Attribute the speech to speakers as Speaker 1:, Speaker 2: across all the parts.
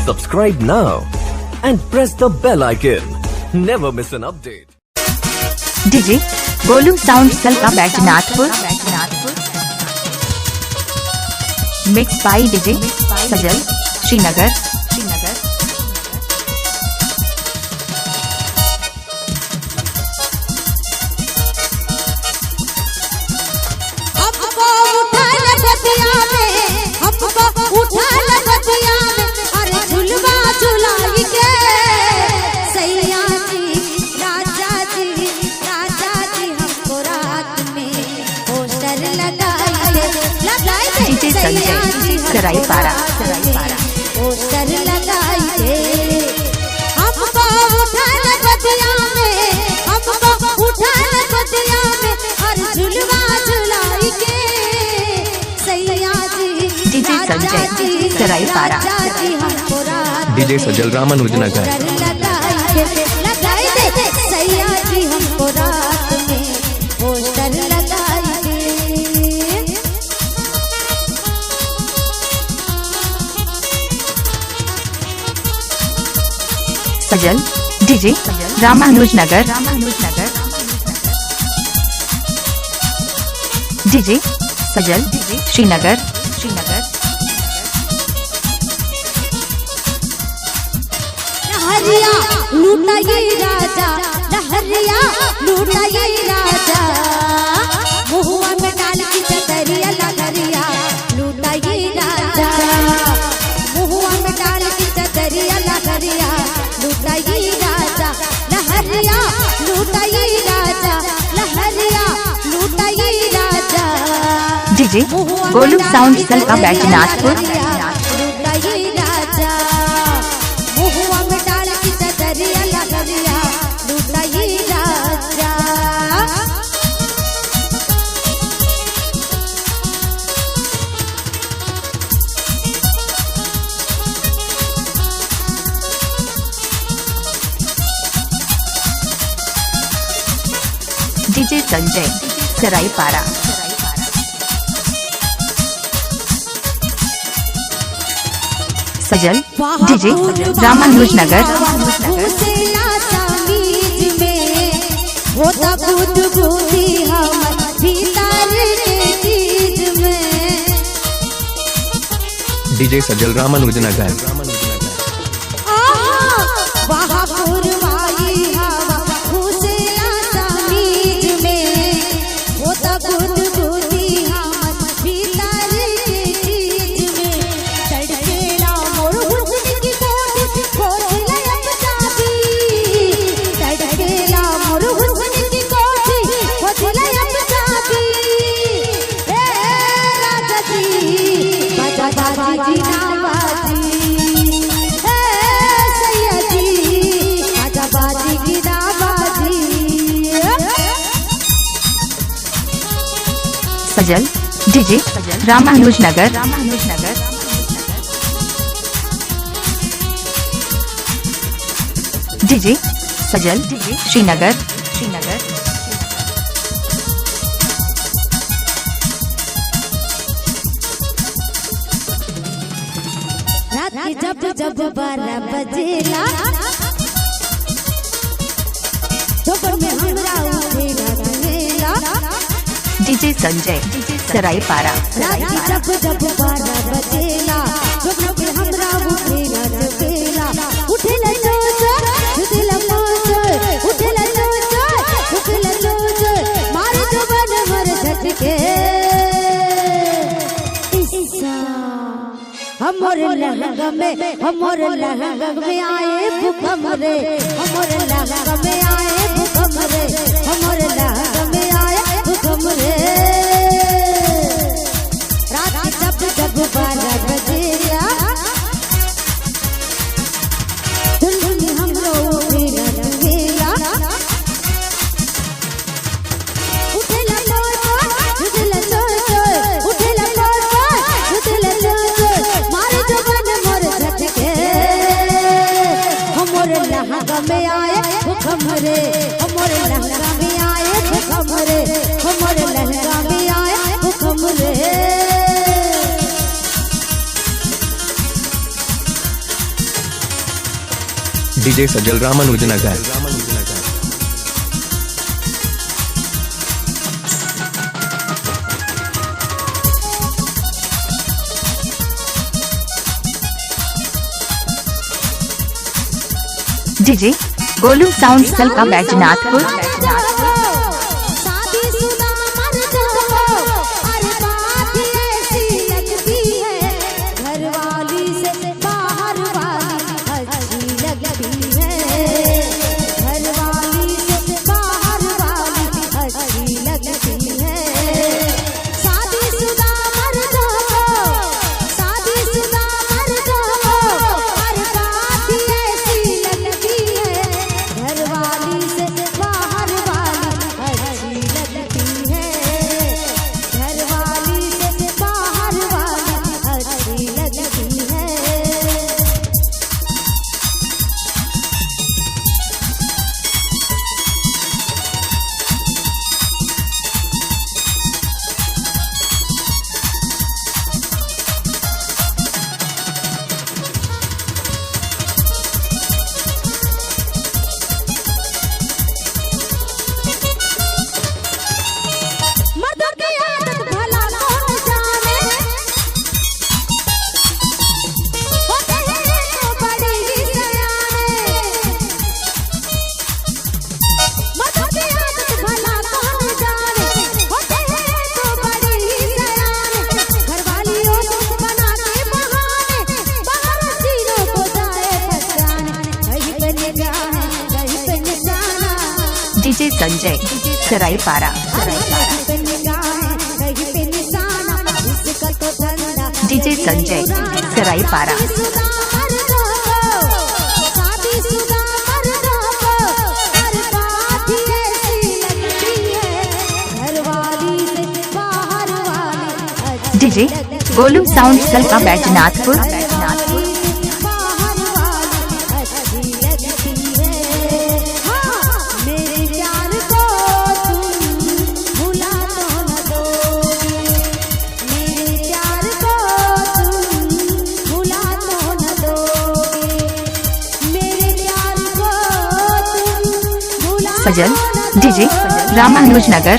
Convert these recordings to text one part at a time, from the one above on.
Speaker 1: Subscribe now and press the bell icon. Never miss an update.
Speaker 2: DJ Golu sound Salka Baijnathpur mix by DJ Sajal Srinagar. DJ Sanjay Saraipada
Speaker 3: poster लगाइए हमको उठान बतिया में, हमको उठान बतिया में हर झुलवा झुलाई के सैया जी।
Speaker 2: DJ Sanjay सरायपाड़ा
Speaker 1: DJ Sajal Ramanujnagar.
Speaker 3: लगाई दे सैया जी हमको रात में पोस्टर लगाई
Speaker 2: सजल डीजे रामानुजनगर। डीजे सजल श्रीनगर।
Speaker 3: लहरिया लूटाई राजा, लहरिया लूटाई राजा, मुहुआ में डाल की चदरिया लहरिया लूटाई राजा, मुहुआ में डाल की चदरिया लहरिया लूटाई राजा, लहरिया लूटाई राजा, लहरिया लूटाई राजा।
Speaker 2: डीजे गोलू साउंड सलका बैजनाथपुर
Speaker 3: लूटाई राजा, मुहुआ में डाल की चदरिया लहरिया लूटाई राजा।
Speaker 2: डीजे संजय सरायपाड़ा सजल डीजे रामानुजनगर।
Speaker 1: डीजे सजल रामानुजनगर।
Speaker 2: सजल डीजे रामानुजनगर। डीजे सजल श्रीनगर।
Speaker 3: रात जब जब 12 बजेला दोपहर में हमरा उठेला मेला।
Speaker 2: डीजे संजय सरायपाड़ा
Speaker 3: रात जब जब 12 बजेला दोपहर में हमरा उठेला मेला। उठेला जोश उठेला मोश, उठेला जोश उठेला जोश, मारे जुबान हर झटके हमर लहंगा में आए भूकंप रे, हमर लहंगा में आए भूकंप रे, हमर लहंगा में आए भूकंप रे। रात जब जब 12 बजेला दुल्हन हमरो उठेला मेला। उठेला जोश उठेला जोश, उठेला जोश उठेला जोश, मारे जवान मोर झटके हमर लहंगा में आए भूकंप रे, हमर लहंगा में आए भूकंप रे, हमर लहंगा में आए भूकंप रे।
Speaker 1: DJ Sajal Ramanujnagar.
Speaker 2: DJ Golu sound Salka Baijnathpur.
Speaker 3: शादीशुदा मर्द हो, अरे बात ही ऐसी लगती है, घरवाली से बाहर वाली अच्छी लगती है, घरवाली से बाहर वाली अच्छी लगती है। शादीशुदा मर्द हो, शादीशुदा मर्द हो, अरे बात ही ऐसी लगती है, घरवाली से बाहर वाली अच्छी लगती है, घरवाली से बाहर वाली अच्छी लगती है। मर्दों की आदत भला कौन जाने, होते हैं तो बड़े ही सयाने। मर्दों की आदत भला कौन जाने, होते हैं तो बड़े ही सयाने। घरवालियों को बना के बहाने, बाहर सीनों को जाए पहचाने, कहीं पे निगाह है कहीं पे निशाना।
Speaker 2: DJ Sanjay Saraipara. DJ Sanjay Saraipara. DJ Golu sound Salka Baijnathpur. Sajal DJ Ramanujnagar.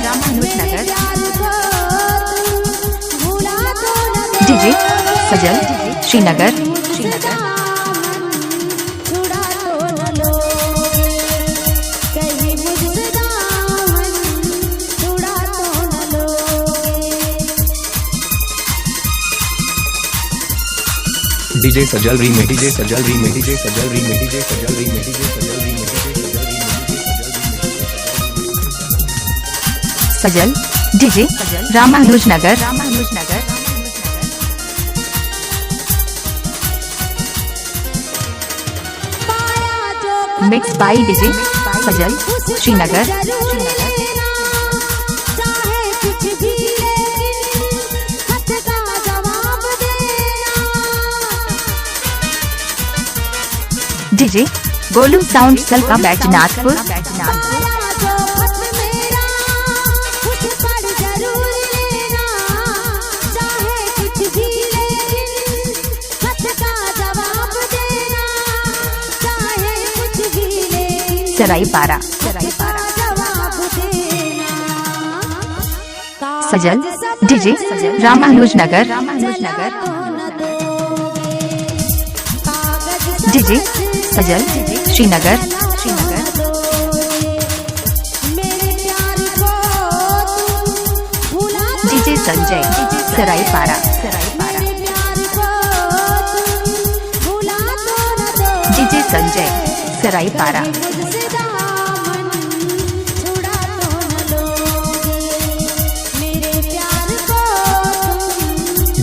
Speaker 2: DJ Sajal Srinagar.
Speaker 1: DJ Sajal remake. DJ Sajal remake. DJ Sajal remake. DJ Sajal remake. DJ Sajal remake.
Speaker 2: Sajal DJ Ramanujnagar. Mix by DJ Sajal Srinagar. DJ Golu sound Salka Baijnathpur. Saraipara. Sajal DJ Ramanujnagar. DJ Sajal Srinagar. DJ Sanjay Saraipara. DJ Sanjay Saraipara.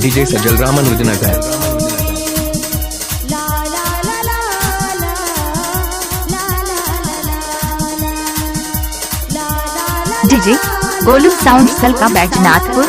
Speaker 1: DJ Sajal Ramanujnagar.
Speaker 2: DJ Golu sound Salka Baijnathpur.